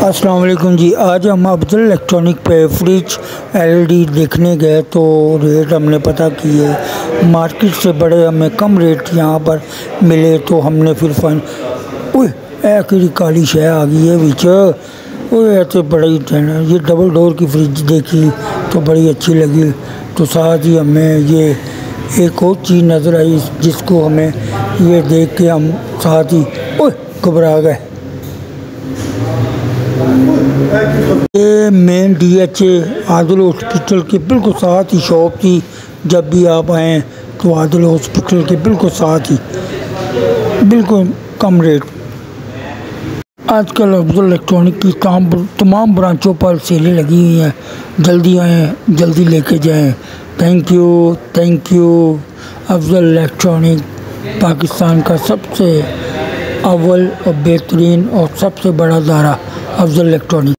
अस्सलाम वालेकुम जी। आज हम अफजल इलेक्ट्रॉनिक पे फ्रिज एलईडी देखने गए तो रेट हमने पता किए, मार्केट से बड़े हमें कम रेट यहाँ पर मिले। तो हमने फिर फाइन कि काली शय आ गई है बिच, ऐसे बड़ी ये डबल डोर की फ्रिज देखी तो बड़ी अच्छी लगी। तो साथ ही हमें ये एक और चीज़ नज़र आई जिसको हमें ये देख के हम साथ ही घबरा गए। ये मेन DHA आदिल हॉस्पिटल के बिल्कुल साथ ही शॉप थी। जब भी आप आएँ तो आदिल हॉस्पिटल के बिल्कुल साथ ही बिल्कुल कम रेट। आजकल अफजल इलेक्ट्रॉनिक की तमाम ब्रांचों पर सेलें लगी हुई हैं। जल्दी आएँ, जल्दी लेके जाएँ। Thank you. Afzal electronic Pakistan का सबसे अव्वल और बेहतरीन और सबसे बड़ा दारा अफजल इलेक्ट्रॉनिक।